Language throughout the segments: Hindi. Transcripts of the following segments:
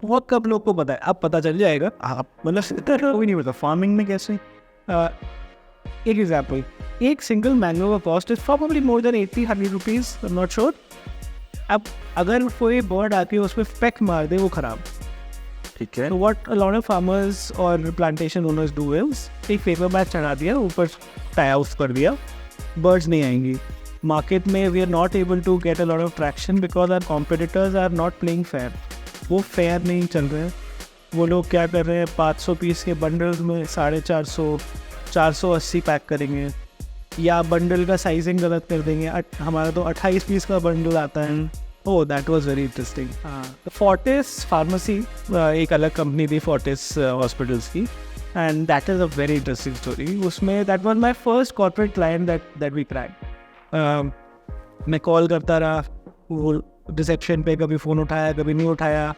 बहुत कम लोग को पता है, अब पता चल जाएगा। आप मतलब कोई नहीं पता फार्मिंग में कैसे। एक एग्जाम्पल, एक सिंगल मैंगो का cost is probably more than 80-100 rupees, I am not sure. अब अगर कोई बर्ड आती है उसमें पेक मार दे, वो खराब। ठीक है। So what a lot of farmers और plantation owners do is एक पेपर बैग चढ़ा दिया, ऊपर टाई आउट कर दिया, बर्ड्स नहीं आएंगी। मार्केट में we are not able to get a lot of traction because our competitors are not playing fair. वो फेयर नहीं चल रहे हैं। वो लोग क्या कर रहे हैं, 500 पीस के बंडल्स में 450, 480 पैक करेंगे, या बंडल का साइजिंग गलत कर देंगे। हमारा तो 28 पीस का बंडल आता है। Oh that was very interesting. Fortis pharmacy एक अलग कंपनी थी, फोर्टिस हॉस्पिटल्स की, and that is a very interesting story. उसमें that was my first corporate client that we cracked. मैं कॉल करता रहा, वो रिसेप्शन पे कभी फ़ोन उठाया कभी नहीं उठाया,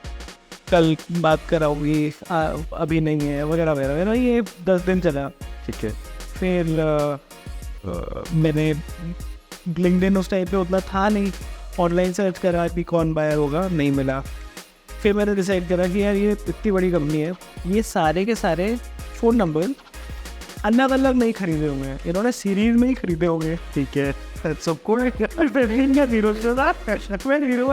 कल बात कराऊंगी, अभी नहीं है, वगैरह वगैरह। ये 10 दिन चला। ठीक है। फिर मैंने लिंक्डइन उस टाइम पे उतना था नहीं, ऑनलाइन सर्च करा कि कौन बायर होगा, नहीं मिला। फिर मैंने डिसाइड करा कि यार ये इतनी बड़ी कंपनी है, ये सारे के सारे फ़ोन नंबर अलग अलग नहीं खरीदे होंगे, इन्होंने सीरीज में ही खरीदे होंगे। ठीक है। सबको ज़ीरो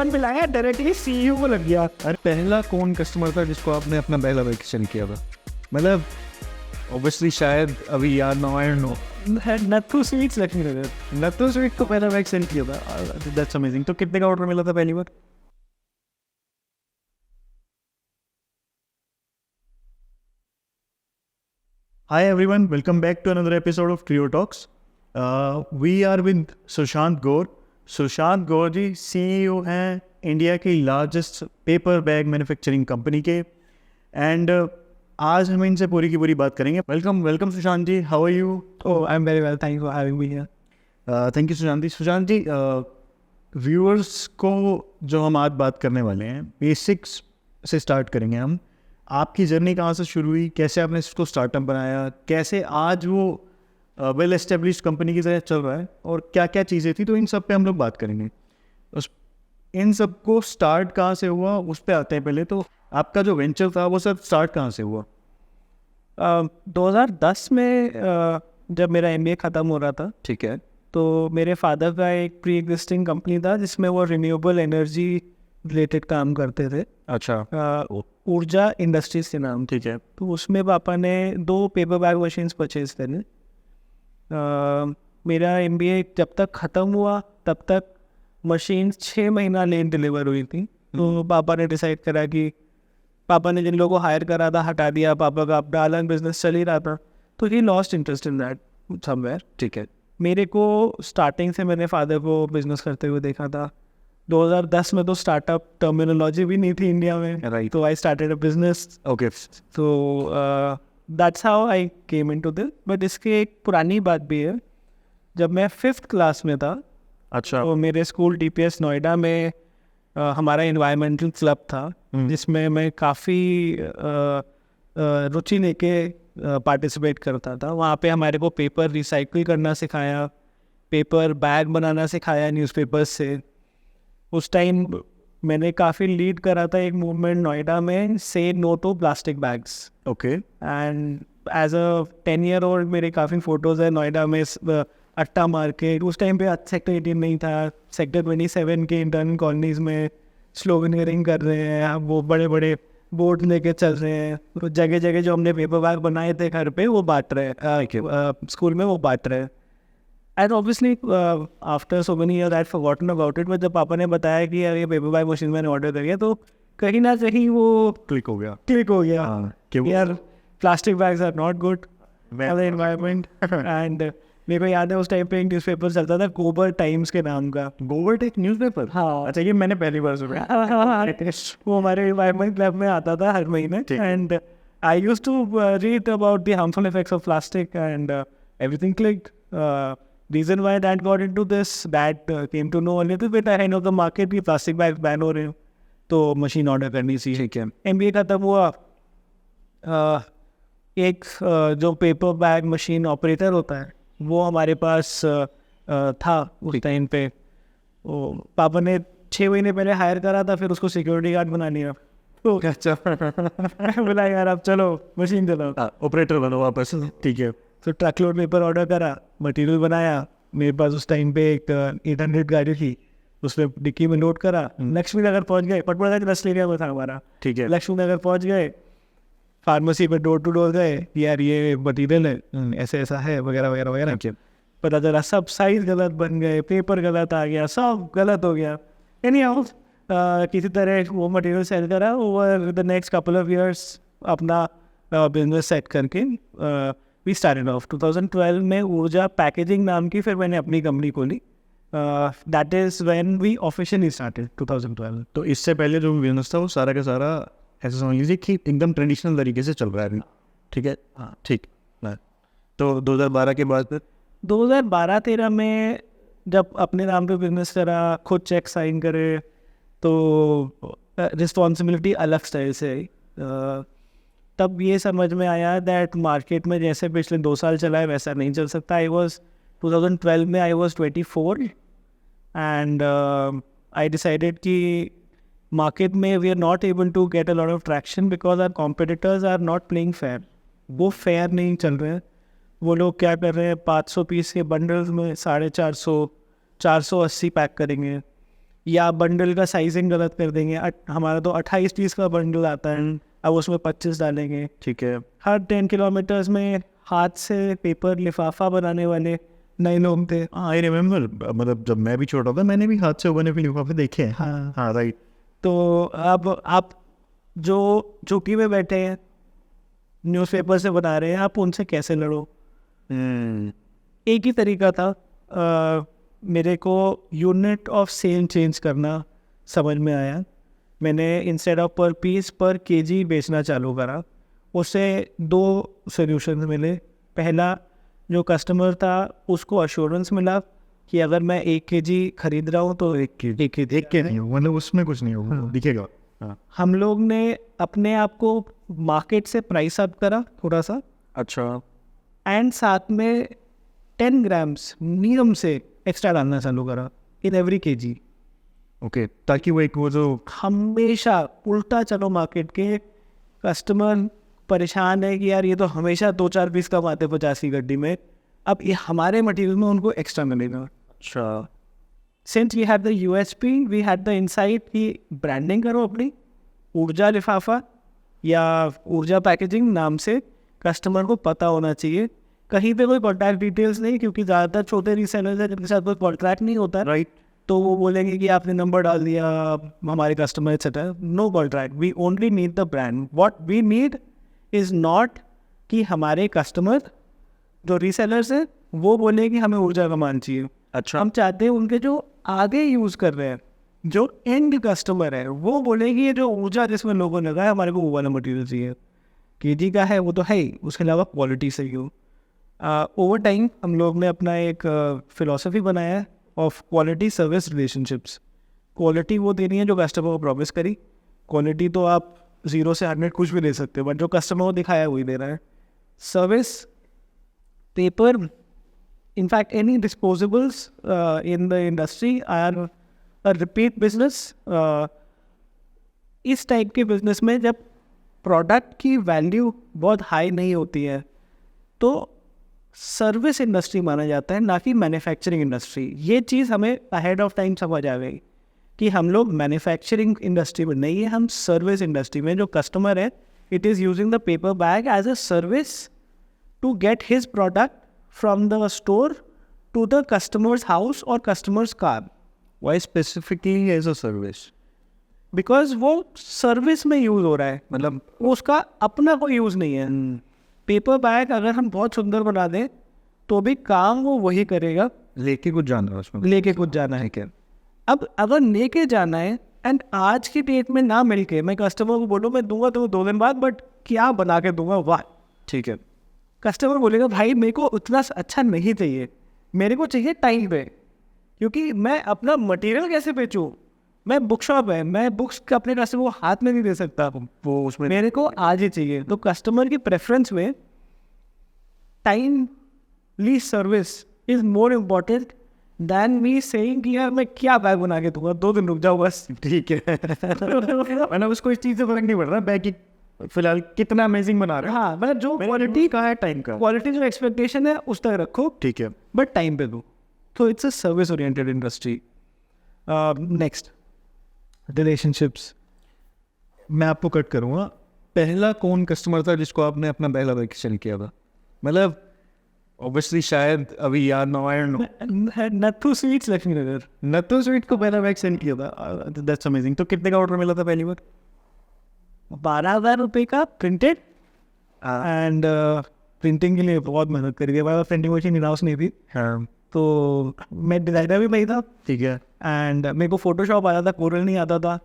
पे लाया, डायरेक्टली CEO को लग गया। अरे पहला कौन कस्टमर था जिसको आपने अपना पहला वैक्सीन किया था? मतलब ऑब्वियसली शायद अभी याद ना, आई don't no. Nathu sweets Lakshmi Nagar, Nathu sweet को पहला वैक्सीन किया था। That's amazing. तो कितने का ऑर्डर मिला था पहली बार? Hi everyone, welcome back to another episode of Trio Talks. We are with Sushant Gaur. Sushant Gaur ji CEO हैं इंडिया की largest paper bag manufacturing company के, एंड आज हम इनसे पूरी की पूरी बात करेंगे। Welcome Sushant ji, how are you? Oh I am very well, thank you for having me here. Thank you Sushant ji. Sushant ji, viewers को जो हम आज बात करने वाले हैं, बेसिक्स से स्टार्ट करेंगे हम। आपकी जर्नी कहाँ से शुरू हुई, कैसे आपने इसको स्टार्टअप बनाया, कैसे आज वो वेल एस्टेब्लिश्ड कंपनी की तरह चल रहा है, और क्या क्या चीज़ें थी, तो इन सब पे हम लोग बात करेंगे। इन सब को स्टार्ट कहाँ से हुआ उस पर आते हैं। पहले तो आपका जो वेंचर था वो सब स्टार्ट कहाँ से हुआ? 2010 में जब मेरा MBA ख़त्म हो रहा था, ठीक है, तो मेरे फादर का एक प्री एग्जिस्टिंग कंपनी था जिसमें वो रिन्यूएबल एनर्जी रिलेटेड काम करते थे। अच्छा। ऊर्जा इंडस्ट्रीज के नाम। ठीक है। तो उसमें पापा ने 2 पेपर बैग मशीन्स परचेज करें। मेरा MBA जब तक ख़त्म हुआ तब तक मशीन 6 महीना लेट डिलीवर हुई थी। तो पापा ने डिसाइड करा कि पापा ने जिन लोगों को हायर करा था हटा दिया, पापा का अपना अलग बिजनेस चल ही रहा था, तो he lost interest in that somewhere. ठीक है। मेरे को स्टार्टिंग से मैंने फादर को बिजनेस करते हुए देखा था। 2010 में तो स्टार्टअप टर्मिनोलॉजी भी नहीं थी इंडिया में, Right. तो I started a business. Okay. तो that's how I came into this. But इसकी एक पुरानी बात भी है। जब मैं 5th क्लास में था, अच्छा। तो मेरे स्कूल DPS नोएडा में हमारा इन्वायरमेंटल क्लब था, जिसमें मैं काफ़ी रुचि लेके पार्टिसिपेट करता था। वहाँ पे हमारे को पेपर रिसाइकिल करना सिखाया, पेपर बैग बनाना सिखाया न्यूज़पेपर्स से। उस टाइम मैंने काफ़ी लीड करा था एक मूवमेंट नोएडा में, say no to plastic bags. Okay. And as a 10-year-old मेरे काफ़ी फ़ोटोज़ है नोएडा में, अट्टा मार्केट। उस टाइम पे सेक्टर 18 नहीं था, सेक्टर 27 के इंटर्न कॉलोनीज़ में स्लोगनियरिंग कर रहे हैं, वो बड़े बड़े बोर्ड लेके चल रहे हैं। तो जगह जगह जो हमने पेपर बैग बनाए थे घर पे वो बांट रहे हैं, स्कूल में वो बांट रहे हैं। And obviously after so many year I had forgotten about it, but जब पापा ने बताया कि यार ये पेपर बैग मशीन मैंने ऑर्डर करी है, तो कहीं ना कहीं वो क्लिक हो गया। कि यार plastic bags are not good for the environment. And मेरे को याद है उस टाइम पे एक न्यूज़पेपर चलता था गोबर टाइम्स के नाम का। गोबर टेक न्यूज़पेपर? हाँ। अच्छा, ये मैंने पहली बार सुना। वो हमारे एनवायरनमेंट क्लब में आता था हर महीने, and I used to read about the harmful effects of plastic, and everything clicked. Reason why that got into this, that came to know a little bit ahead of the market कि प्लास्टिक बैग बैन हो रहे हैं, तो मशीन ऑर्डर करनी चाहिए। ठीक है। MBA खत्म हुआ, एक जो पेपर बैग मशीन ऑपरेटर होता है वो हमारे पास था उस टाइम पे। पापा ने 6 महीने पहले हायर करा था, फिर उसको सिक्योरिटी गार्ड बना लिया। तो अच्छा मैं बोला यार अब चलो मशीन चलाओ, ऑपरेटर बनो वापस, ठीक है। तो ट्रक लोड पेपर ऑर्डर करा, मटेरियल बनाया। मेरे पास उस टाइम पे एक 800 गाड़ी थी, उसमें डिक्की में लोड करा, लक्ष्मी नगर पहुंच गए। पटवाड़ा का रस्ट एरिया में था हमारा, ठीक है। लक्ष्मी नगर पहुंच गए, फार्मेसी पे डोर टू डोर गए, यार ये मटीरियल है, ऐसे ऐसा है वगैरह वगैरह वगैरह। ठीक है। पता चला सब साइज गलत बन गए, पेपर गलत आ गया, सब गलत हो गया। एनी हाउ किसी तरह वो मटेरियल सेल करा। Over the next couple of years अपना बिजनेस सेट करके वी स्टार्टेड ऑफ 2012 में ऊर्जा पैकेजिंग नाम की फिर मैंने अपनी कंपनी खोली। That is when we officially started 2012। तो इससे पहले जो बिजनेस था वो सारा का सारा ऐसा समझ लीजिए कि एकदम ट्रेडिशनल तरीके से चल रहा है, ठीक है। हाँ ठीक है। तो 2012 के बाद फिर 2012-13 में जब अपने नाम पे बिजनेस करा, खुद चेक साइन करे, तो रिस्पॉन्सिबिलिटी अलग स्टाइल से आई। तब ये समझ में आया दैट मार्केट में जैसे पिछले 2 साल चला है वैसा नहीं चल सकता। 2012 में I was 24 and I decided कि मार्केट में we are not able to get a lot of traction because our competitors are not playing fair. वो फेयर नहीं चल रहे हैं। वो लोग क्या कर रहे हैं, 500 पीस के बंडल्स में 450 480 पैक करेंगे, या बंडल का साइजिंग गलत कर देंगे। हमारा तो 28 पीस का बंडल आता है, अब उसमें 25 डालेंगे। ठीक है। हर 10 किलोमीटर्स में हाथ से पेपर लिफाफा बनाने वाले नए लोग थे। आई रिमेम्बर, मतलब जब मैं भी छोटा था मैंने भी हाथ से बने हुए लिफाफे देखे हैं। हाँ हाँ राइट। तो अब आप जो चौकी में बैठे हैं न्यूज़पेपर से बना रहे हैं, आप उनसे कैसे लड़ो। एक ही तरीका था। मेरे को यूनिट ऑफ सेल चेंज करना समझ में आया। मैंने इंस्टेड ऑफ पर पीस पर केजी बेचना चालू करा। उससे 2 सॉल्यूशंस मिले। पहला, जो कस्टमर था उसको अश्योरेंस मिला कि अगर मैं 1 केजी खरीद रहा हूँ तो 1 के नहीं हो, मतलब उसमें कुछ नहीं होगा, दिखेगा। हाँ। हम लोग ने अपने आप को मार्केट से प्राइस अप करा थोड़ा सा, अच्छा। एंड साथ में 10 ग्राम्स नियम से एक्स्ट्रा डालना चालू करा इन एवरी केजी। ओके, ताकि वो एक वो जो हमेशा उल्टा चलो मार्केट के। कस्टमर परेशान है कि यार ये तो हमेशा 2-4 पीस कम आते 50 की गड्डी में, अब ये हमारे मटेरियल में उनको एक्स्ट्रा मिलेगा। अच्छा। Since we had the USP, we had the insight कि ब्रांडिंग करो अपनी, ऊर्जा लिफाफा या ऊर्जा पैकेजिंग नाम से कस्टमर को पता होना चाहिए। कहीं पे कोई कॉन्टैक्ट डिटेल्स नहीं, क्योंकि ज़्यादातर छोटे रीसेलर्स हैं जिनके साथ कोई कॉन्ट्रैक्ट नहीं होता। राइट। तो वो बोलेंगे कि आपने नंबर डाल दिया हमारे customer etcetera. No contract, we only need the brand. What we need is not कि हमारे कस्टमर जो रीसेलर्स हैं वो बोले कि हमें ऊर्जा का मान चाहिए। अच्छा। हम चाहते हैं उनके जो आगे यूज़ कर रहे हैं, जो एंड कस्टमर है, वो बोले कि ये जो ऊर्जा जिसमें लोगों ने लगाया हमारे को वो वाला मटीरियल चाहिए। केजी का है वो तो है ही, उसके अलावा क्वालिटी सही हो। ओवर टाइम हम लोग ने अपना एक फिलॉसफी बनाया है of quality service relationships. Quality वो देनी है जो कस्टमर को प्रॉमिस करी। क्वालिटी तो आप 0 से 100 कुछ भी दे सकते हो, बट जो कस्टमर को दिखाया वही दे रहा है। Service, paper, in fact any disposables in the industry are a repeat business। इस टाइप के बिजनेस में जब प्रोडक्ट की वैल्यू बहुत हाई नहीं होती है तो सर्विस इंडस्ट्री माना जाता है, ना कि मैन्युफैक्चरिंग इंडस्ट्री। ये चीज़ हमें अहेड ऑफ टाइम समझ आ गई कि हम लोग मैन्युफैक्चरिंग इंडस्ट्री में नहीं है, हम सर्विस इंडस्ट्री में। जो कस्टमर है, it is using the paper bag as a service to get his product from the store to the customer's house or customer's car। Why specifically as a service? Because वो सर्विस में यूज़ हो रहा है, मतलब उसका अपना कोई यूज़ नहीं है। पेपर बैग अगर हम बहुत सुंदर बना दें तो भी काम वो वही करेगा, लेके कुछ जाना है उसमें, लेके कुछ जाना है। क्या अब अगर लेके जाना है एंड आज की डेट में ना मिल के मैं कस्टमर को बोलूँ मैं दूंगा तो 2 दिन बाद, बट क्या बना के दूंगा, वाह। ठीक है। कस्टमर बोलेगा भाई मेरे को उतना अच्छा नहीं चाहिए, मेरे को चाहिए टाइम पे, क्योंकि मैं अपना मटेरियल कैसे बेचूं। मैं बुक शॉप है, मैं बुक्स अपने कस्टमर को हाथ में नहीं दे सकता, वो उसमें मेरे को आज ही चाहिए। तो कस्टमर की प्रेफरेंस में timely service is more important than me saying कि यार मैं क्या बैग बना के दूंगा, 2 दिन रुक जाओ बस। ठीक है मतलब उसको इस चीज़ से फर्क नहीं पड़ रहा बैग की फिलहाल कितना अमेजिंग बना रहे हो। हाँ मतलब जो क्वालिटी का है टाइम का। क्वालिटी जो एक्सपेक्टेशन है उस तक रखो, ठीक है। बट टाइम पे दो। तो it's a service oriented industry. Next, relationships. मैं आपको कट करूँगा, पहला कौन कस्टमर था जिसको आपने अपना पहला वैकेशन किया था? मतलब ऑब्वियसली शायद अभी याद ना आए। नथु स्वीट्स लक्ष्मी नगर। नत्थु स्वीट को पहला वैक्सीन किया था, दैट्स अमेजिंग। तो कितने का ऑर्डर मिला था पहली बार? 12,000 रुपये का प्रिंटेड, एंड प्रिंटिंग के लिए बहुत मेहनत करी थी। हमारे पास प्रिंटिंग मशीन इन हाउस नहीं थी, हाँ तो मैं डिज़ाइनर भी नहीं था, ठीक है। एंड मेरे को फोटोशॉप आता था, कोरल नहीं आता था।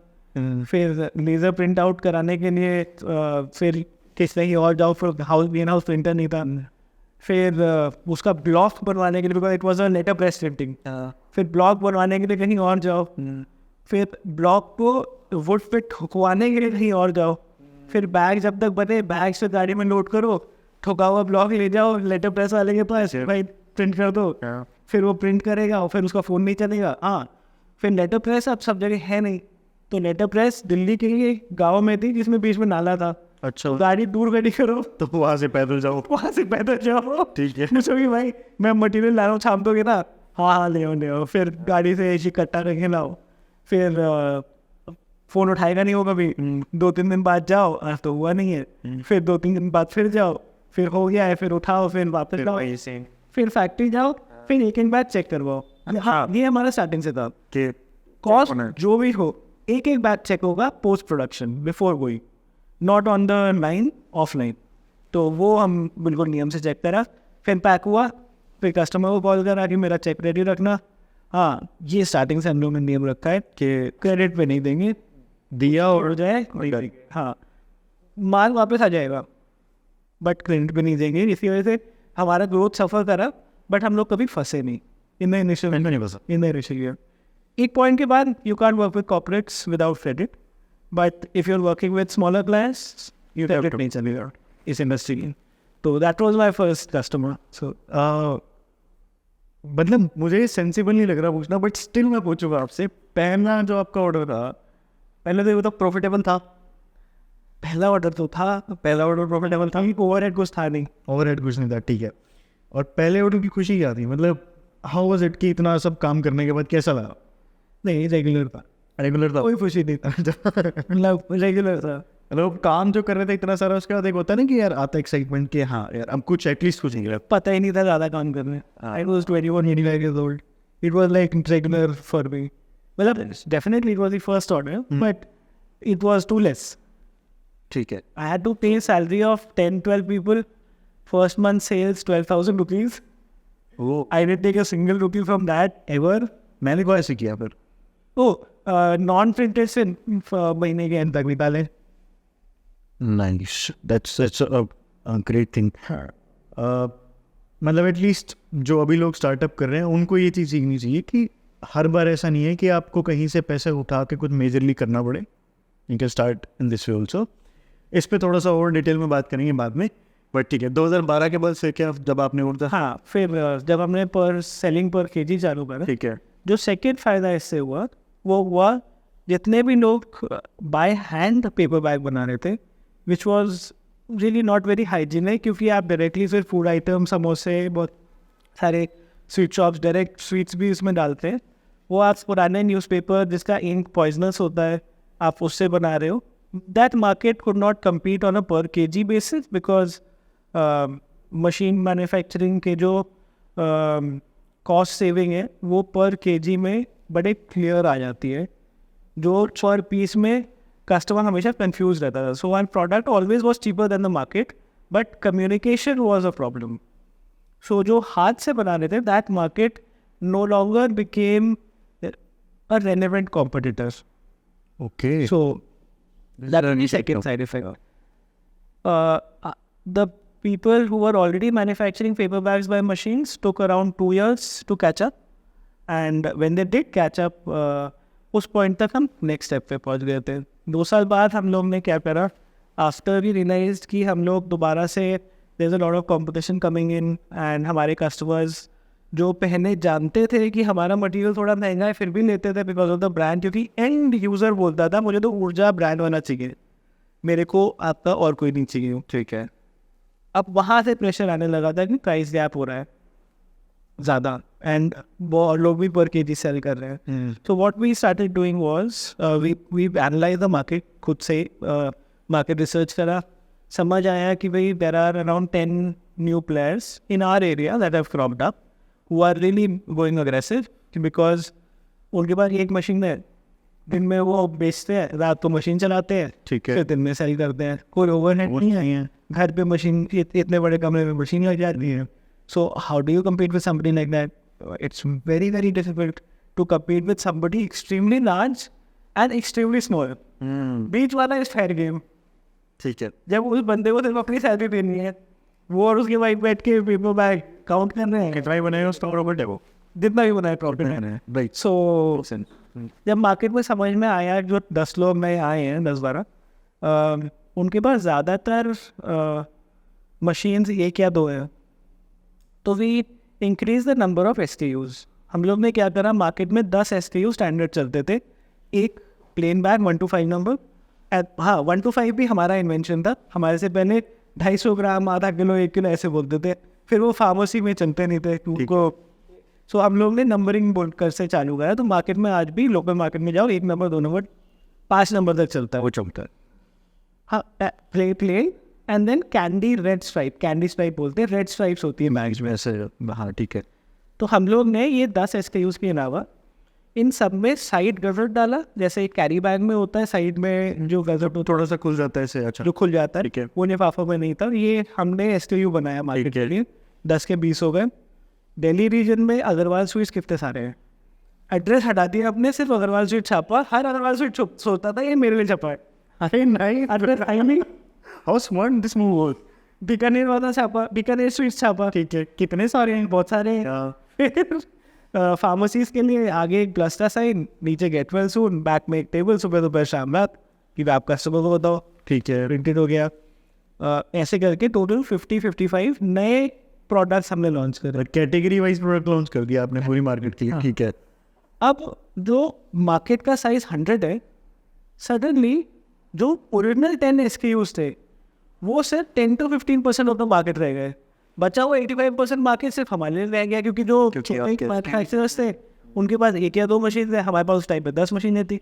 फिर लेज़र प्रिंट आउट कराने के लिए फिर कहीं और जाओ, फिर इन हाउस प्रिंटर नहीं था। फिर उसका ब्लॉक बनवाने के लिए, because it was a letter press printing, फिर ब्लॉक बनवाने के लिए कहीं और जाओ, फिर ब्लॉक को वुड पे ठुकवाने के लिए कहीं और जाओ, फिर बैग जब तक बने बैग से गाड़ी में लोड करो, ठुका हुआ ब्लॉक ले जाओ लेटर प्रेस वाले के पास, भाई प्रिंट कर दो। फिर वो प्रिंट करेगा और फिर उसका फ़ोन नहीं चलेगा। हाँ, फिर लेटर प्रेस अब सब जगह है नहीं, तो लेटर प्रेस दिल्ली के ही गाँव में थी जिसमें बीच में नाला था। अच्छा, गाड़ी दूर खड़ी करो तो वहाँ से पैदल जाओ। वहाँ से पैदल जाओ। ठीक है। पूछो कि भाई मैं मटेरियल ला रहा हूँ, छाप दोगे ना? हाँ ले आओ। फिर गाड़ी से ऐसी कट्टा रखे लाओ, फिर फ़ोन उठाएगा नहीं हो कभी। 2-3 दिन बाद जाओ, आज तो हुआ नहीं है। फिर 2-3 दिन बाद फिर जाओ, फिर हो गया है, फिर उठाओ, फिर वापस लाओ, फिर फैक्ट्री जाओ, फिर एक बैग चेक करवाओ। हाँ, ये हमारा स्टार्टिंग से था कि कॉस्ट जो भी हो, एक बैग चेक होगा post production, before going, not on the line, offline. तो वो हम बिल्कुल नियम से चेक करा। फिर पैक हुआ, फिर कस्टमर को कॉल करा कि मेरा चेक रेडी रखना। हाँ, ये स्टार्टिंग से हम लोग ने नियम रखा है कि क्रेडिट पे नहीं देंगे, दिया और हो जाए, हाँ माल वापस आ जाएगा, बट क्रेडिट पे नहीं देंगे। इसी वजह से हमारा ग्रोथ सफ़र करा, बट हम लोग कभी फंसे नहीं इन द इनिशियल ईयर। एक पॉइंट के बाद you can work with corporates without credit, but if you are working with smaller clients you credit नहीं चलेगा इस इंडस्ट्री की। तो that was my first customer. So मतलब मुझे सेंसिबल नहीं लग रहा पूछना, बट स्टिल मैं पूछूंगा आपसे, पहला जो आपका ऑर्डर था, पहले तो ये तो प्रॉफिटेबल था? पहला ऑर्डर तो था, पहला ऑर्डर प्रॉफिटेबल था, ओवरहेड कुछ था नहीं। ओवरहेड कुछ नहीं था, ठीक है। और पहले ऑर्डर की खुशी क्या थी? मतलब हाउ वाज इट कि इतना सब काम करने के बाद कैसा लगा? नहीं, रेगुलर था। रेगुलर था, कोई खुशी नहीं था, मतलब रेगुलर था। मतलब काम जो कर रहे थे इतना सारा, उसके बाद एक होता है ना कि यार आता एक्साइटमेंट कि हाँ यार अब कुछ एटलीस्ट कुछ निकला। पता ही नहीं था ज़्यादा काम करने। I was 21-25 years old. It was like regular for me. मतलब definitely it was the first order, but it was too less. ठीक है। I had to pay salary of 10-12 people. First month sales 12,000 rupees. वो I didn't take a single rupee from that ever. मैंने को ऐसे किया फिर? नॉन प्रिंटेड से महीने के एंड तक निकाले। Nice, that's a great thing. मतलब एटलीस्ट जो अभी लोग स्टार्टअप कर रहे हैं उनको ये चीज़ सीखनी चाहिए कि हर बार ऐसा नहीं है कि आपको कहीं से पैसे उठा के कुछ मेजरली करना पड़े। You can start in this way also. इस पर थोड़ा सा और डिटेल में बात करेंगे बाद में, बट ठीक है। 2012 के बाद से क्या जब आपने उठा? हाँ, फिर जब हमने पर सेलिंग पर केजी चालू करा, ठीक है, जो सेकेंड फ़ायदा इससे हुआ वो हुआ जितने भी लोग बाय हैंड पेपर बैग बना रहे थे, which was really not very hygienic, क्योंकि आप डायरेक्टली फिर फूड आइटम, समोसे, बहुत सारे स्वीट शॉप्स डायरेक्ट स्वीट्स भी इसमें डालते हैं। वो आप पुराने न्यूज़पेपर जिसका इंक पॉइजनस होता है, आप उससे बना रहे हो। That market could not compete on a per KG basis, because machine manufacturing के जो कॉस्ट सेविंग है वो पर केजी में बड़े क्लियर आ जाती है, जो पर पीस में कस्टमर हमेशा कंफ्यूज रहता था। So one product always was cheaper than the market, but communication was a problem. So जो हाथ से बना रहे थे, that market no longer became a relevant competitor. Okay, So that was the second side effect. The people who were already manufacturing paper bags by machines took around 2 years to catch up, and when they did catch up, उस पॉइंट तक हम नेक्स्ट स्टेप पे पहुंच गए थे। 2 साल बाद हम लोग ने क्या करा, आफ्टर वी रियलाइज्ड कि हम लोग दोबारा से there is a lot of competition coming in, and हमारे कस्टमर्स जो पहले जानते थे कि हमारा मटेरियल थोड़ा महंगा है फिर भी लेते थे बिकॉज ऑफ द ब्रांड, क्योंकि एंड यूज़र बोलता था मुझे तो ऊर्जा ब्रांड होना चाहिए, मेरे को आपका और कोई नहीं चाहिए। ठीक है, अब वहाँ से प्रेशर आने लगा था कि प्राइस गैप हो रहा है ज़्यादा एंड वो और लोग भी पर केजी सेल कर रहे हैं। So what we started doing was we analyse the market, खुद से मार्केट रिसर्च करा, समझ आया कि भाई there are around 10 new players in our area that have cropped up who are really going aggressive, because उनके पास एक मशीन है, दिन में वो बेचते हैं, रात को मशीन चलाते हैं, ठीक है, फिर दिन में सेल करते हैं, कोई ओवरहेड नहीं है, घर पे मशीन इतने बड़े कमरे में मशीन लग जाती है। So how do you compete with somebody like that? It's very, very difficult to compete with somebody extremely large and extremely small. बीच वाला is fair game. ठीक है। जब उस बंदे को सिर्फ अपनी सैलरी देनी है, वो और उसके वाइफ बैठ के पेपर बैग काउंट कर रहे हैं, कितना ही बनाएगा उसका प्रॉफिट है वो, जितना भी बनाए प्रॉफिट है। राइट। सो जब मार्केट में समझ में आया, जो 10 लोग नए आए हैं, 10-12, उनके पास ज़्यादातर मशीन्स 1 या 2 है, तो we increase the number of SKUs। हम लोग ने क्या करा, मार्केट में 10 SKU स्टैंडर्ड चलते थे, एक प्लेन बैग 1 to 5 नंबर, हाँ 1 to 5 भी हमारा इन्वेंशन था, हमारे से पहले 250 ग्राम, आधा किलो, 1 किलो ऐसे बोलते थे, फिर वो फार्मेसी में चलते नहीं थे उनको। सो हम लोग ने नंबरिंग बोल कर से चालू करा, तो मार्केट में आज भी लोकल मार्केट में जाओ 1 नंबर 2 नंबर 5 नंबर तक चलता है, वो चलता है। हाँ, plain and then candy red stripe, candy stripe बोलते हैं, रेड स्ट्राइप्स होती है बैग्स में ऐसे। हाँ ठीक है। तो हम लोग ने ये 10 SKUs के अलावा इन सब में साइड गजट डाला, जैसे कैरी बैग में होता है साइड में जो गजट थोड़ा सा खुल जाता है ऐसे, अच्छा जो खुल जाता ठीक है। वो लिफाफा में नहीं था, ये हमने SKU बनाया मार्केट के लिए। 10 के 20 हो गए। दिल्ली रीजन में अग्रवाल स्वीट्स कितने सारे हैं, एड्रेस हटा दिया अपने, सिर्फ अग्रवाल स्वीट छापा, हर अग्रवाल स्वीट सोचता था ये मेरे लिए छपा है, अरे नहीं एड्रेस आई नहीं। How smart this move was. Bikaner वाला छापा, बीकानेर स्वीट्स छापा, ठीक है, कितने सारे हैं, बहुत सारे हैं। फार्मेसीज के लिए आगे एक प्लस का साइन, नीचे गेट वेल सून, बैक में एक टेबल, सुबह दोपहर शाम रात कि आप कस्टमर को बताओ, ठीक है, प्रिंटेड हो गया। ऐसे करके टोटल 50-55 नए प्रोडक्ट्स हमने लॉन्च करे, कैटेगरी वाइज प्रोडक्ट लॉन्च कर दिया आपने पूरी मार्केट के लिए, ठीक है। अब जो मार्केट का साइज 100 है, सडनली जो ओरिजिनल 10 SKUs थे वो सिर्फ 10 to 15% ऑफ द मार्केट रह गए, बचा हुआ 85% मार्केट सिर्फ हमारे लिए रह गया, क्योंकि जो मैन्युफैक्चरर्स थे उनके पास 1 या 2 मशीन थे, हमारे पास उस टाइम पे 10 मशीनें थी,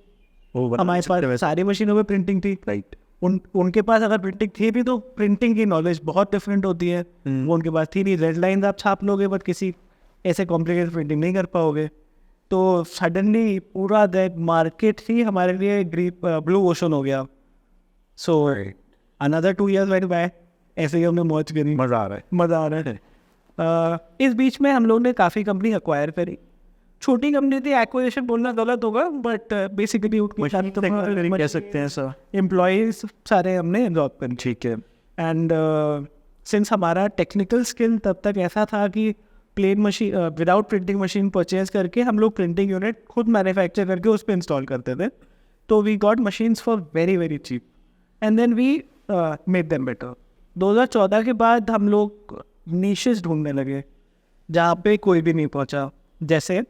हमारे पास सारी मशीनों में प्रिंटिंग थी, राइट। उनके पास अगर प्रिंटिंग थी भी तो प्रिंटिंग की नॉलेज बहुत डिफरेंट होती है, वो उनके पास थी नहीं। रेड लाइन आप छाप लोगे बट किसी ऐसे कॉम्प्लिकेटेड प्रिंटिंग नहीं कर पाओगे। तो सडनली पूरा दैट मार्केट ही हमारे लिए ब्लू ओशन हो गया। So another 2 years went by, ऐसे ही हमने मौज करी, मज़ा आ रहा है। इस बीच में हम लोग ने काफ़ी कंपनी एक्वायर करी, छोटी कंपनी थी, एक्वायरेशन बोलना गलत होगा बट बेसिकली कह सकते हैं सर, एम्प्लॉयज़ सारे हमने एब्जॉर्ब करी, ठीक है। एंड सिंस हमारा टेक्निकल स्किल तब तक ऐसा था कि plain machine without printing machine purchase करके हम लोग प्रिंटिंग यूनिट खुद मैन्युफैक्चर करके उस पर इंस्टॉल करते थे, तो we got machines for very very cheap and then we made them better. 2014 के बाद हम लोग नीशेस ढूंढने लगे जहाँ पे कोई भी नहीं पहुँचा। जैसे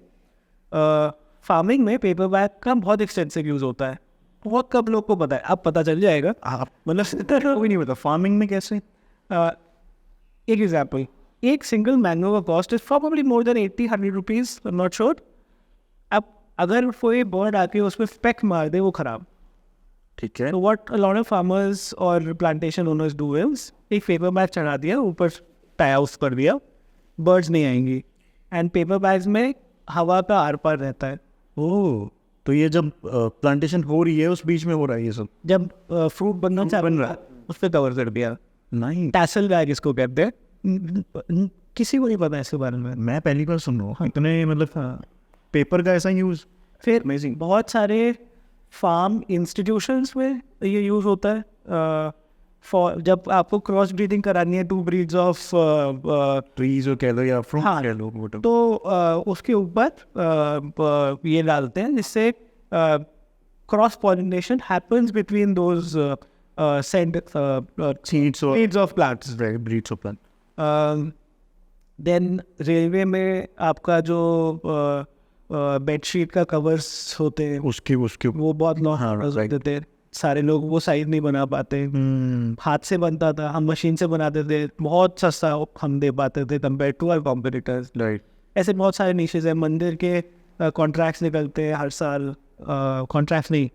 फार्मिंग में पेपर बैग का बहुत एक्सटेंसिव यूज़ होता है, बहुत कम लोग को पता है, अब पता चल जाएगा, मतलब कोई नहीं पता फार्मिंग में कैसे। एक एग्जाम्पल, एक सिंगल मैंगो का cost is probably more than 80-100 rupees, not sure. अब अगर कोई बर्ड आके उसमें स्पेक मार दे वो ख़राब, ठीक है। तो what a lot of farmers और प्लांटेशन ओनर्स डू इज एक पेपर बैग चढ़ा दिया, ऊपर टाई हाउस कर दिया, बर्ड्स नहीं आएंगी, एंड पेपर बैग्स में हवा का आर पार रहता है। ओह, तो ये जब प्लांटेशन हो रही है उस बीच में हो रहा है ये सब, जब फ्रूट बन रहा है उस पर कवर कर दिया, नहीं टैसल बैग इसको कहते हैं, किसी को नहीं पता इसके बारे में, मैं पहली बार सुन रहा हूँ इतने, मतलब पेपर का ऐसा यूज़। फिर अमेजिंग, बहुत सारे फार्म इंस्टीट्यूशंस में ये यूज़ होता है फॉर जब आपको क्रॉस ब्रीडिंग करानी है 2 breeds ऑफ ट्रीज कह लो या फ्रूट हाँ, कह लो, तो उसके ऊपर ये डालते हैं जिससे cross pollination happens between those seeds of plants, breeds of plant. Then railway में आपका जो बेडशीट का कवर्स होते हैं उसके वो बहुत लॉन्ग हाँ, right. होते थे, सारे लोग वो साइज नहीं बना पाते, हाथ से बनता था, हम मशीन से बनाते थे, बहुत सस्ता हम दे पाते थे compare to our competitors. Right. ऐसे बहुत सारे निशेज हैं। मंदिर के कॉन्ट्रैक्ट्स निकलते हैं हर साल, कॉन्ट्रैक्ट्स नहीं,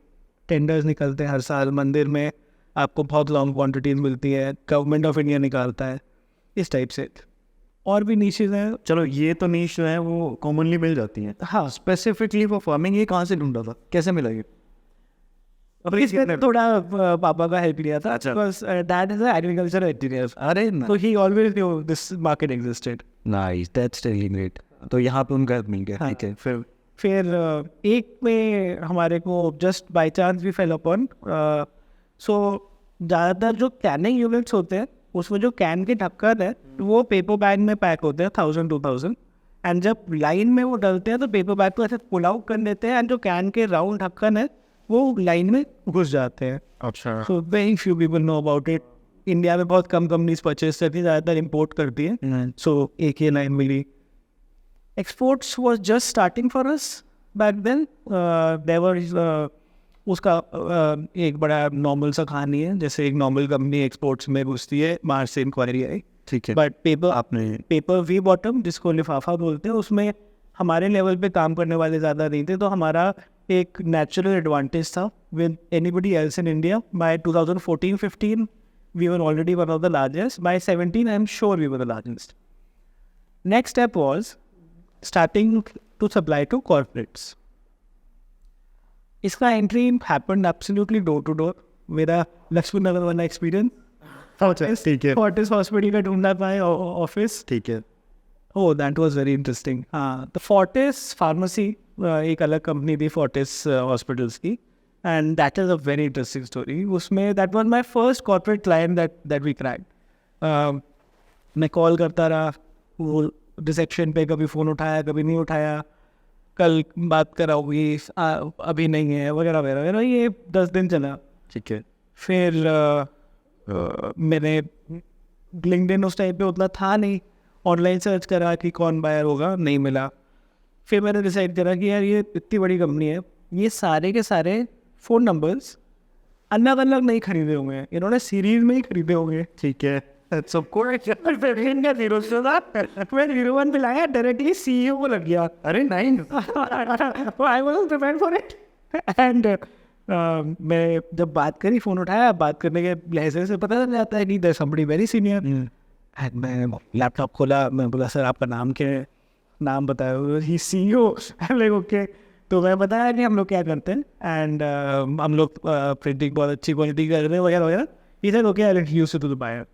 टेंडर्स निकलते हैं हर साल मंदिर में, आपको बहुत लॉन्ग क्वांटिटीज मिलती है, गवर्नमेंट ऑफ इंडिया निकालता है, इस टाइप से। और भी निशेज हैं। चलो ये तो नीश जो है वो कॉमनली मिल जाती हैं। हाँ, स्पेसिफिकली फॉर फार्मिंग ये कहाँ से ढूंढा था, कैसे मिला ये? इसमें थोड़ा पापा का हेल्प लिया था, अच्छा। Because dad is agriculture engineer, अरे तो ही always new this market existed. Nice, that's really great. तो यहाँ पे उनका help मिल गया। हाँ। ठीक है, फिर एक में हमारे को जस्ट बाय चांस भी फेल अपॉन, सो ज़्यादातर जो कैनिंग यूनिट्स होते हैं उसमें जो कैन के ढक्कन है वो पेपर बैग में पैक होते हैं 1000-2000, एंड जब लाइन में वो डलते हैं तो पेपर बैग को ऐसे पुल आउट कर देते हैं, एंड जो कैन के राउंड ढक्कन है वो लाइन में घुस जाते हैं। अच्छा। So very few people know about it. India में बहुत कम कंपनीज परचेज करती है, ज़्यादातर इम्पोर्ट करती है। सो एक ही लाइन मिली। Exports was just starting for us back then. There was उसका एक बड़ा नॉर्मल सा कहानी है, जैसे एक नॉर्मल कंपनी एक्सपोर्ट्स में घुसती है, बाहर से इंक्वायरी आई। ठीक है। बट आपने पेपर वी बॉटम जिसको लिफाफा बोलते हैं, उसमें हमारे लेवल पे काम करने वाले ज़्यादा नहीं थे, तो हमारा एक नेचुरल एडवांटेज था with anybody else in India. By 2014-15 we were already one of the largest, by 17 I am sure we were the largest. Next step was starting to supply to corporates. इसका entry happened absolutely door to door. मेरा लक्ष्मी नगर वाला एक्सपीरियंस, ठीक है। फोर्टिस हॉस्पिटल का ढूंढना पाए ऑफिस। ठीक है। Oh that was very interesting. हाँ, तो फोर्टिस फार्मेसी एक अलग कंपनी थी फोर्टिस हॉस्पिटल्स की, and that is a very interesting story. उसमें that was my first corporate client that we cracked. मैं कॉल करता रहा, वो रिसेप्शन पे कभी फ़ोन उठाया कभी नहीं उठाया, कल बात कराओगी अभी नहीं है, वगैरह वगैरह। ये 10 दिन चला। ठीक है। फिर मैंने लिंक्डइन उस टाइम पे उतना था नहीं, ऑनलाइन सर्च करा कि कौन बायर होगा, नहीं मिला। फिर मैंने डिसाइड करा कि यार ये इतनी बड़ी कंपनी है, ये सारे के सारे फ़ोन नंबर्स अलग अलग नहीं खरीदे होंगे, इन्होंने सीरीज में ही खरीदे होंगे। ठीक है। मैं मिलाया डायरेक्टली CEO को लग गया। अरे nine. I was prepared for it. And मैं जब बात करी, फ़ोन उठाया, बात करने के लहजे से पता चल जाता है कि there somebody very senior. And मैं लैपटॉप खोला, मैं बोला सर आपका नाम क्या है, नाम बताया, ही CEO। ओके, तो मैं बताया कि हम लोग क्या करते हैं, एंड हम लोग प्रिंटिंग बहुत अच्छी क्वालिटी कर रहे हैं, वगैरह वगैरह। He said okay I will introduce you to the buyer.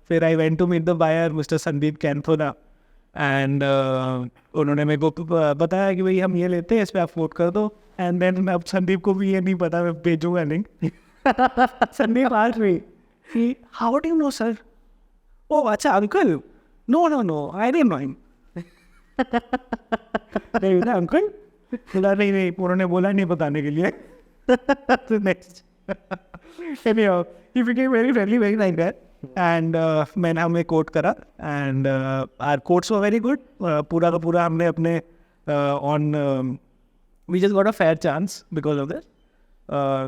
फिर I went to meet the buyer mister Sandeep Kainthona, and उन्होंने मेरे को बताया कि भाई हम ये लेते हैं, इस पर आप वोट कर दो। एंड देन अब संदीप को भी ये नहीं पता, मैं भेजूंगा नहीं। संदीप आज भी कि how do you know sir? Oh अच्छा uncle, no no no I don't know him. Uncle बोला नहीं, उन्होंने बोला नहीं बताने के लिए। तो next anyhow, he became very friendly, very like that. And मैंने हमें कोट करा, and our quotes were very good. पूरा का पूरा हमने अपने on we just got a fair chance because of this.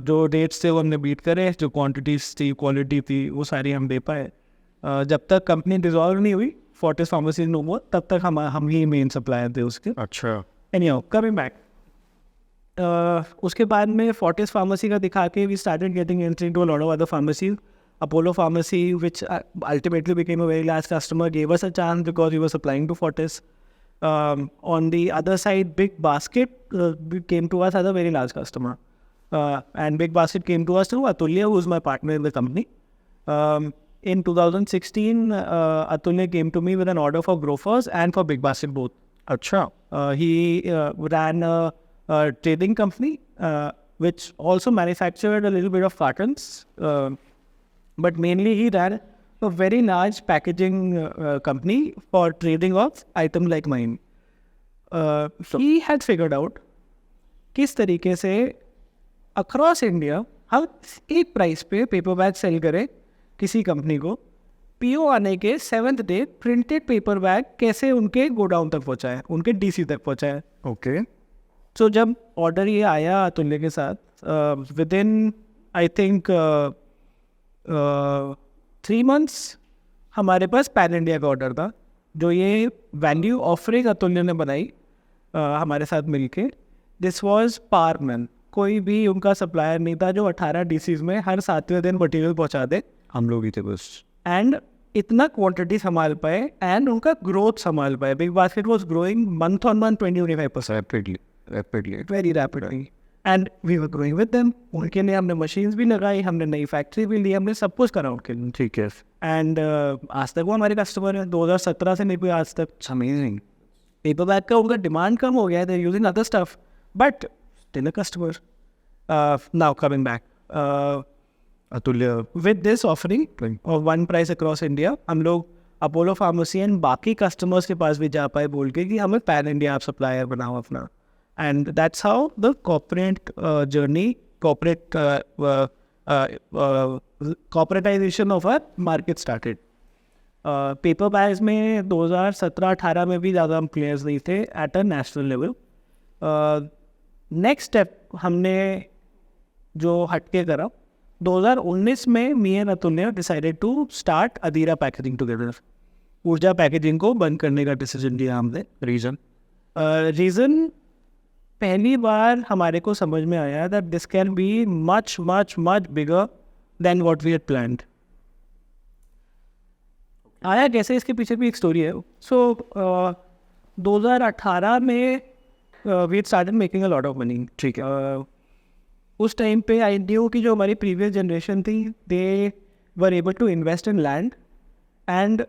जो रेट्स थे वो हमने बीट करे, जो क्वांटिटीज थी, क्वालिटी थी, वो सारी हम दे पाए। जब तक कंपनी डिजॉल्व नहीं हुई, फोर्टिस फार्मेसी नो मोर, तब तक हम ही मेन सप्लायर थे उसके। अच्छा। anyhow, coming back. उसके बाद में फोर्टिस फार्मेसी का दिखा के we started getting entry to a lot of other pharmacy. Apollo pharmacy which ultimately became a very large customer gave us a chance because we were supplying to Fortis. On the other side, Big Basket came to us as a very large customer, and Big Basket came to us through Atulya, who is my partner in the company. In 2016, Atulya came to me with an order for Grofers and for Big Basket both. अच्छा। He ran a trading company which also manufactured a little bit of cartons, but mainly he ran a very large packaging company for trading of items like mine. He had figured out किस तरीके से across India हम एक प्राइस पे पेपर बैग सेल करें किसी कंपनी को, पीओ आने के 7th day printed paper bag कैसे उनके गोडाउन तक पहुँचाए, उनके डीसी तक पहुँचाए. ओके. सो जब ऑर्डर ये आया अतुल्य के साथ with in I think 3 months हमारे पास पैन इंडिया का ऑर्डर था. जो ये वैल्यू ऑफरिंग अतुल्य ने बनाई हमारे साथ मिलके, दिस वाज पारमैन. कोई भी उनका सप्लायर नहीं था जो 18 डीसीज में हर 7वें दिन मटेरियल पहुंचा दे. हम लोग ही थे बस. एंड इतना क्वांटिटी संभाल पाए एंड उनका ग्रोथ संभाल पाए. Big Basket was growing month on month 20-25% rapidly. Very rapidly. And we were growing with them. उनके लिए हमने मशीन्स भी लगाई, हमने नई फैक्ट्री भी ली, हमने सब कुछ करा उनके लिए. ठीक है. एंड आज तक वो हमारे कस्टमर है. 2017 से नहीं कोई आज तक. It's amazing. पेपर बैग का उनका डिमांड कम हो गया है. They using other stuff but still a customer. Now coming back अतुल्य with this offering of one price across India, हम लोग अपोलो फार्मेसी एंड बाकी कस्टमर्स के पास भी जा पाए बोल के कि हमें पैन इंडिया आप सप्लायर बनाओ अपना. And that's how the corporate journey, corporatization of our market started. Paper bags में 2017-18 में भी ज़्यादा प्लेयर्स नहीं थे at a national level. Next step हमने जो हटके करा 2019 में me and Atulya decided to start Adira packaging together. Urja packaging को बंद करने का डिसीजन लिया हमने. रीज़न पहली बार हमारे को समझ में आया that this can be much much much bigger than what we had planned. आया कैसे, इसके पीछे भी एक स्टोरी है. सो 2018 में we started making a lot of money. ठीक है. उस टाइम पे आई न्यू की जो हमारी प्रीवियस जनरेशन थी they were able to invest in land. And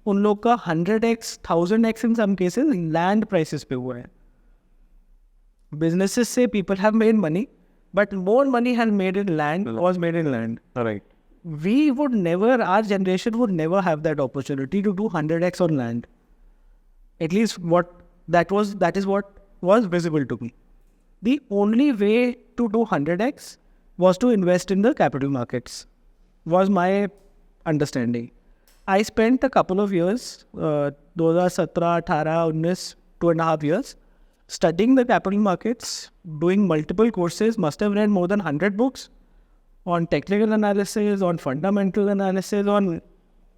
उन लोग का 100x 1000x in some cases land prices पे हुआ है. बिजनेसेस से people have made money but more money has made in land, was made in land. Right. We would never, our generation would never have that opportunity to do 100x on land. At least that is what was visible to me. The only way to do 100x was to invest in the capital markets, was my understanding. I spent a couple of years, 2017, 18, 19, 2.5 years, studying the capital markets, doing multiple courses, must have read more than 100 books on technical analysis, on fundamental analysis, on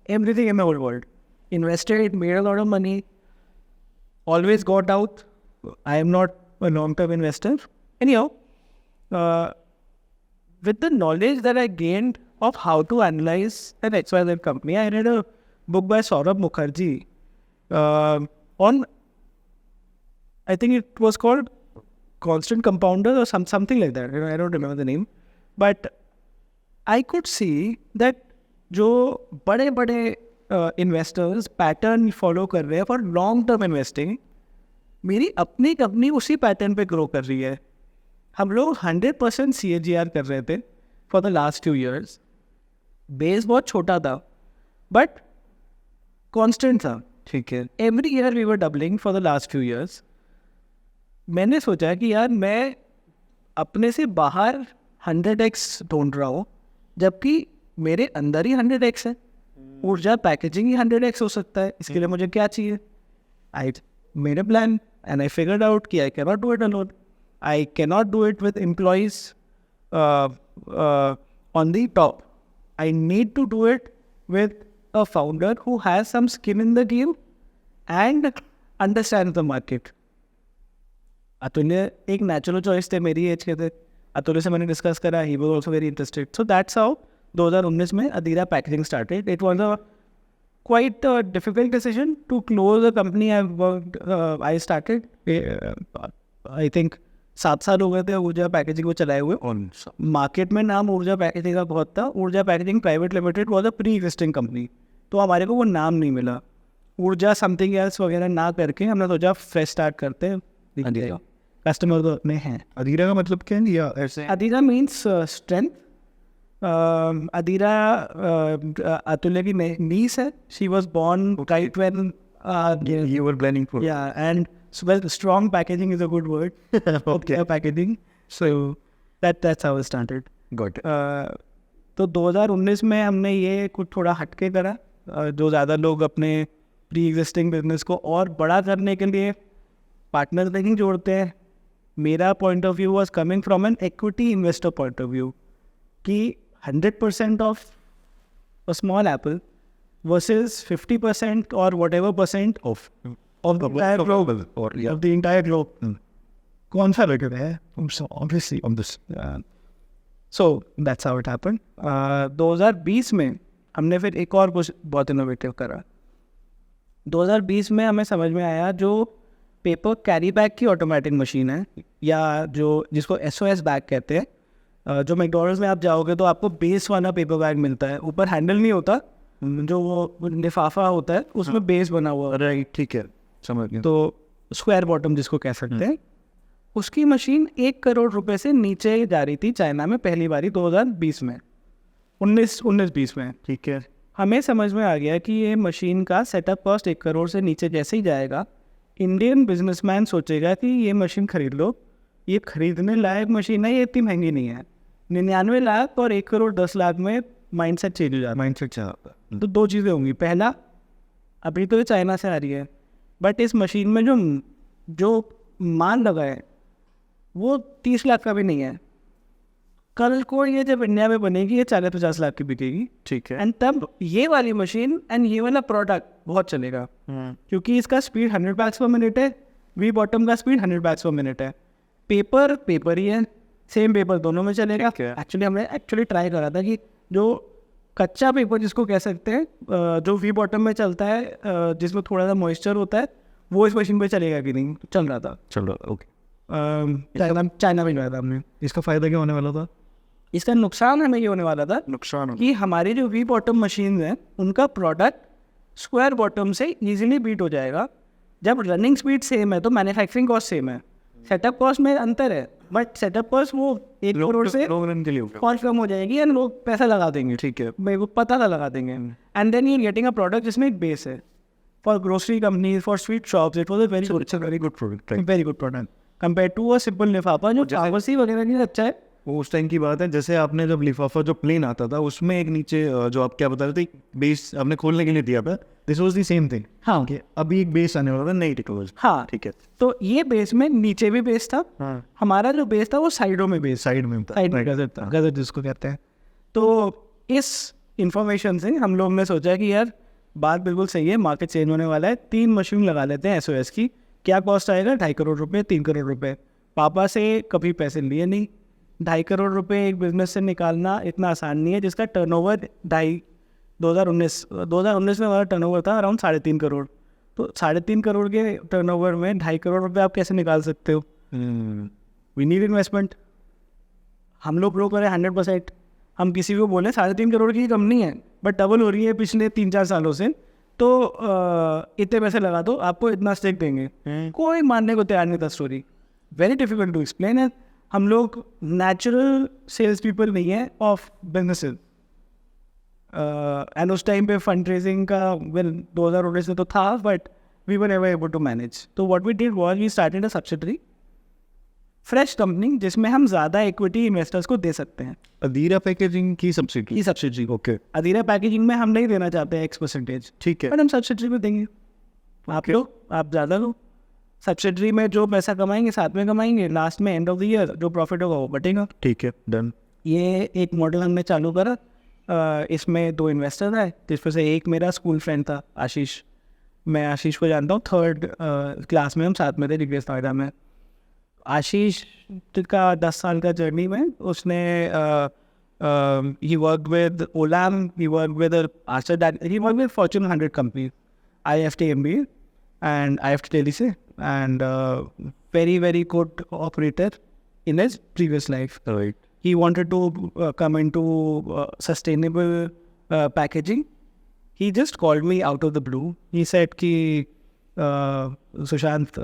everything in the whole world. Invested, made a lot of money, always got out. I am not a long-term investor. Anyhow, with the knowledge that I gained of how to analyze an XYZ company, I read a book by Saurabh Mukherjee on, I think it was called Constant Compounder or something like that. I don't remember the name. But I could see that जो बड़े बड़े इन्वेस्टर्स पैटर्न फॉलो कर रहे हैं फॉर लॉन्ग टर्म इन्वेस्टिंग, मेरी अपनी कंपनी उसी पैटर्न पे ग्रो कर रही है. हम लोग 100% CAGR कर रहे थे for the last 2 years. Base बहुत छोटा था बट कांस्टेंट था. ठीक है. Every year we were doubling for the last 2 years. मैंने सोचा कि यार मैं अपने से बाहर 100x ढूंढ रहा हूँ जबकि मेरे अंदर ही 100x है. ऊर्जा पैकेजिंग ही 100x हो सकता है. इसके लिए मुझे क्या चाहिए? I made a plan and I figured out कि I can not do it alone. I can not do it with employees on the top. I need to do it with a founder who has some skin in the game and understand the market. अतुल्य एक नेचुरल चॉइस थे, मेरी एज के थे. अतुल्य से मैंने डिस्कस करा, he was also very interested. So that's how 2019 में Adira packaging started. It was a quite difficult decision to close the company. I started, I think 7 साल हो गए थे ऊर्जा पैकेजिंग को चलाए हुए. मार्केट में नाम ऊर्जा पैकेजिंग का बहुत था. ऊर्जा packaging private limited was a pre existing company, तो हमारे को वो नाम नहीं मिला. ऊर्जा समथिंग एल्स वगैरह ना करके हमने सोचा फ्रेश स्टार्ट करते हैं. कस्टमर तो अपने हैं. अदीरा का मतलब क्या है या ऐसे? Adira means strength. अदीरा अतुल्य की नीस है. She was born right when you were planning for. and strong packaging is a good word. Okay, packaging. So that's how it started. Got it. तो 2019 में हमने ये कुछ थोड़ा हटके करा. जो ज़्यादा लोग अपने प्री एग्जिस्टिंग बिजनेस को और बड़ा करने के लिए पार्टनर नहीं जोड़ते हैं. मेरा point of view was coming from an equity investor point of view कि 100% of a small Apple versus 50% और whatever percent Of of the entire globe, or yeah. of the entire globe. कौन सा बेटर है? Obviously. On this. So that's how it happened. 2020 में हमने फिर एक और कुछ बहुत इनोवेटिव करा. 2020 में हमें समझ में आया जो पेपर कैरी बैग की ऑटोमेटिक मशीन है या जो जिसको SOS बैग कहते हैं, जो मैकडॉनल्ड्स में आप जाओगे तो आपको बेस वाला पेपर बैग मिलता है, ऊपर हैंडल नहीं होता, जो वो लिफाफा होता है उसमें बेस बना हुआ. राइट, ठीक है, समझ गया. तो स्क्वायर बॉटम जिसको कह सकते हैं, उसकी मशीन 1 करोड़ रुपए से नीचे जा रही थी चाइना में पहली बारी 2020 में, 19-20 में. ठीक है. हमें समझ में आ गया कि ये मशीन का सेटअप कॉस्ट 1 करोड़ से नीचे जैसे ही जाएगा, इंडियन बिजनेसमैन सोचेगा कि ये मशीन खरीद लो, ये खरीदने लायक मशीन है, ये इतनी महंगी नहीं है. 99 लाख और 1 करोड़ 10 लाख में माइंडसेट चेंज हो जाता है. माइंडसेट चला. तो 2 चीज़ें होंगी. पहला, अभी तो ये चाइना से आ रही है, बट इस मशीन में जो माल लगा है वो 30 लाख का भी नहीं है. कल को ये जब इंडिया में बनेगी ये 40-50 लाख की बिकेगी. ठीक है. एंड तब ये वाली मशीन एंड ये वाला प्रोडक्ट बहुत चलेगा, क्योंकि इसका स्पीड 100 बैग्स पर मिनट है, वी बॉटम का स्पीड 100 बैग्स पर मिनट है. पेपर ही है, सेम पेपर दोनों में चलेगा. एक्चुअली हमने ट्राई करा था कि जो कच्चा पेपर जिसको कह सकते हैं, जो वी बॉटम में चलता है, जिसमें थोड़ा सा मॉइस्चर होता है, वो इस मशीन पे चलेगा कि नहीं. चल रहा था. ओके. चाइना में गया था हमने. इसका फ़ायदा क्या होने वाला था? इसका नुकसान हमें ये होने वाला था नुकसान कि हमारी जो वी बॉटम मशीन है उनका प्रोडक्ट स्क्वायर बॉटम से इजीली बीट हो जाएगा. जब रनिंग स्पीड सेम है तो मैन्युफैक्चरिंग कॉस्ट सेम है, सेटअप कॉस्ट में अंतर है, बट सेटअप कॉस्ट वो 1 करोड़ से कॉस्ट कम हो जाएगी एंड लोग पैसा लगा देंगे. ठीक है. मेरे को पता था लगा देंगे. And then you getting a product जिसमें एक बेस है. For grocery company, for sweet shops, it was a very good product compare to a simple लिफाफा जो चावसी वगैरह नहीं अच्छा है. वो उस टाइम की बात है, जैसे आपने जब लिफाफा जो प्लेन आता था उसमें एक नीचे जो आप क्या बता रहे थे बेस आपने खोलने के लिए दिया था, this was the same thing. हाँ, अभी एक बेस आने वाला था नई टेक्नोलॉजी. हाँ, ठीक है. तो ये बेस में नीचे भी बेस था. हाँ. हमारा जो बेस था वो साइडों में बेस, साइड में था, गजर जिसको कहते हैं. तो इस इंफॉर्मेशन से हम लोग ने सोचा कि यार बात बिल्कुल सही है, मार्केट चेंज होने वाला है, 3 मशीन लगा लेते हैं SOS की. क्या कॉस्ट आएगा? 2.5 करोड़ रुपये, 3 करोड़ रुपये. पापा से कभी पैसे लिए नहीं. 2.5 करोड़ रुपये एक बिजनेस से निकालना इतना आसान नहीं है जिसका टर्नओवर 2019 में हमारा टर्नओवर था अराउंड 3.5 करोड़. तो 3.5 करोड़ के टर्नओवर में 2.5 करोड़ रुपये आप कैसे निकाल सकते हो? We need investment. हम लोग ग्रो करें 100%. हम किसी को बोले 3.5 करोड़ की कंपनी है बट डबल हो रही है पिछले 3-4 सालों से, तो इतने पैसे लगा दो, आपको इतना स्टेक देंगे. कोई मानने को तैयार नहीं था. Story very difficult to explain है. हम लोग नेचुरल सेल्स पीपल नहीं है ऑफ बिजनेसेस. एंड उस टाइम पे फंड रेजिंग का 2019 में तो था, but we were never able to manage. तो what we did was we started a subsidiary, fresh company जिसमें हम ज़्यादा इक्विटी इन्वेस्टर्स को दे सकते हैं. अदीरा पैकेजिंग की सब्सिडी. ओके. अदीरा पैकेजिंग में हम नहीं देना चाहते X%. ठीक है, बट हम सब्सिडरी में देंगे. आप लो, आप ज़्यादा लो. सब्सिडरी में जो पैसा कमाएंगे साथ में कमाएंगे, लास्ट में एंड ऑफ द ईयर जो प्रॉफिट होगा वो बटेगा. ठीक है, डन. ये एक मॉडल हमने चालू करा. इसमें 2 इन्वेस्टर आए, जिसमें से एक मेरा स्कूल फ्रेंड था, आशीष. मैं आशीष को जानता हूँ, 3rd क्लास में हम साथ में थे रिग्रेस नोएडा में. आशीष का 10 साल का जर्नी में उसने he worked with Olam, he worked with Asher, he worked with Fortune 100 companies, IFT MBA and IFT Delhi, and very very good operator in his previous life. Right. He wanted to come into sustainable packaging. He just called me out of the blue. He said ki Sushant,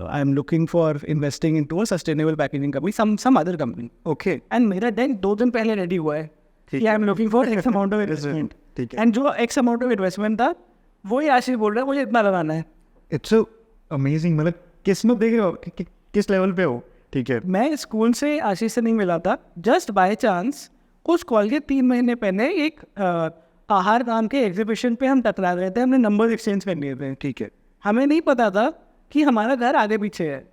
I am looking for investing into a sustainable packaging company, some other company. Okay. And मेरा deck 2 दिन पहले ready हुआ है कि I am looking for X amount of investment. And जो X amount of investment था वही आशीष बोल रहा है मुझे इतना लगाना है. It's so amazing. मतलब किस्मत देख रहे हो किस लेवल पे हो. ठीक है. मैं स्कूल से आशीष से नहीं मिला था, जस्ट बाय चांस उस कॉल के 3 महीने पहले एक आहार काम के एग्जीबिशन पे हम टकरा रहे थे, हमने नंबर एक्सचेंज कर लिए थे। ठीक है। हमें नहीं पता था कि हमारा घर आगे पीछे है।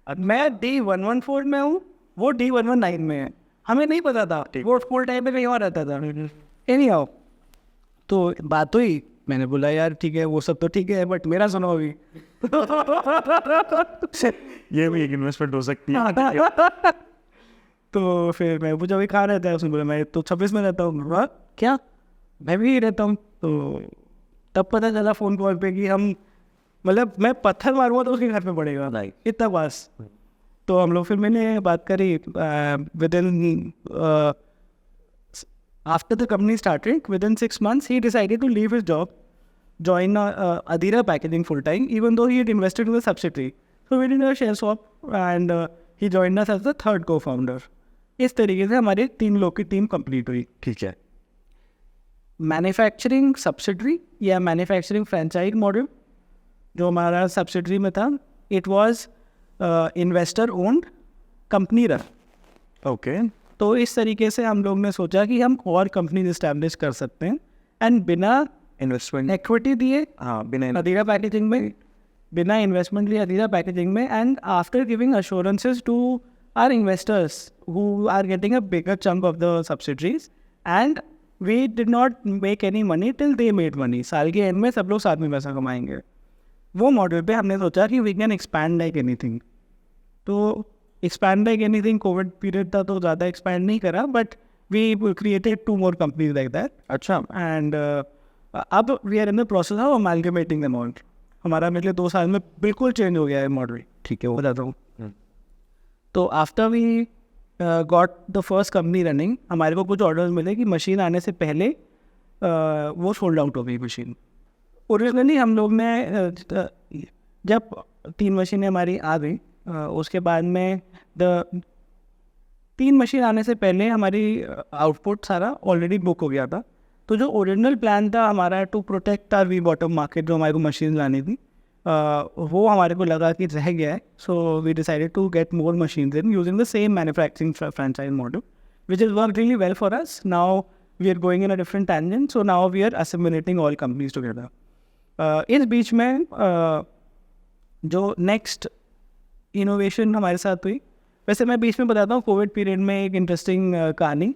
मैं D114 में हूँ, वो D119 में है। हमें नहीं पता था, वो स्कूल टाइम पे कहीं और रहता था। एनी हाउ, तो बात हुई, मैंने बोला यार ठीक है वो सब तो ठीक है, बट मेरा सुनो अभी। ये भी एक इन्वेस्टमेंट हो सकती है। तो फिर मैं पूछा भाई कहाँ रहता है, उसने बोला मैं तो 26 में रहता हूँ। मैं बोला, क्या, मैं भी रहता हूँ। तो तब पता चला फ़ोन कॉल पे कि हम, मतलब मैं पत्थर मारूंगा तो उसके घर पे पड़ेगा, इतना पास। तो हम लोग फिर मैंने बात करी within after the company started within 6 months ही decided to leave his job, join Adira Packaging full time, even though he had invested in the subsidiary. So we did a share swap and he joined us as the third co-founder. इस तरीके से हमारे 3 लोग की टीम कंप्लीट हुई। ठीक है। मैन्युफैक्चरिंग सब्सिडरी या मैन्युफैक्चरिंग फ्रेंचाइज मॉडल जो हमारा सब्सिडरी में था, it was investor owned, company run. Okay. तो इस तरीके से हम लोग ने सोचा कि हम और कंपनी इस्टेब्लिश कर सकते हैं एंड बिना इन्वेस्टमेंट इक्विटी दिए, हाँ, बिना अदीरा पैकेजिंग में, बिना इन्वेस्टमेंट लिए अदीरा पैकेजिंग में, and after giving assurances to our investors who are getting a bigger chunk of the subsidiaries, and we did not make any money till they made money. साल के एंड में सब लोग साथ में पैसा कमाएंगे। वो मॉडल पे हमने सोचा कि we can expand like anything. तो expand like anything covid period था तो ज़्यादा एक्सपैंड नहीं करा, but we created 2 more companies like that. अच्छा। एंड अब we are in the process of amalgamating the model. हमारा पिछले 2 साल में बिल्कुल चेंज हो गया है मॉडल। ठीक है, वो बताता हूँ। तो after we got the first company running, हमारे को कुछ ऑर्डर्स मिले कि मशीन आने से पहले वो सोल्ड आउट हो गई मशीन। ओरिजिनली हम लोग ने जब 3 मशीनें हमारी आ गई, उसके बाद में 3 मशीन आने से पहले हमारी आउटपुट सारा ऑलरेडी बुक हो गया था। तो जो ओरिजिनल प्लान था हमारा to protect are we bottom market, जो हमारे को मशीन लानी थी, वो हमारे को लगा कि रह गया है। So we decided to get more machines in using the same manufacturing franchise model which is work really well for us. Now we are going in a different tangent, so now we are assimilating all companies together. इस बीच में जो नेक्स्ट इनोवेशन हमारे साथ हुई, वैसे मैं बीच में बताता हूँ, कोविड पीरियड में एक इंटरेस्टिंग कहानी।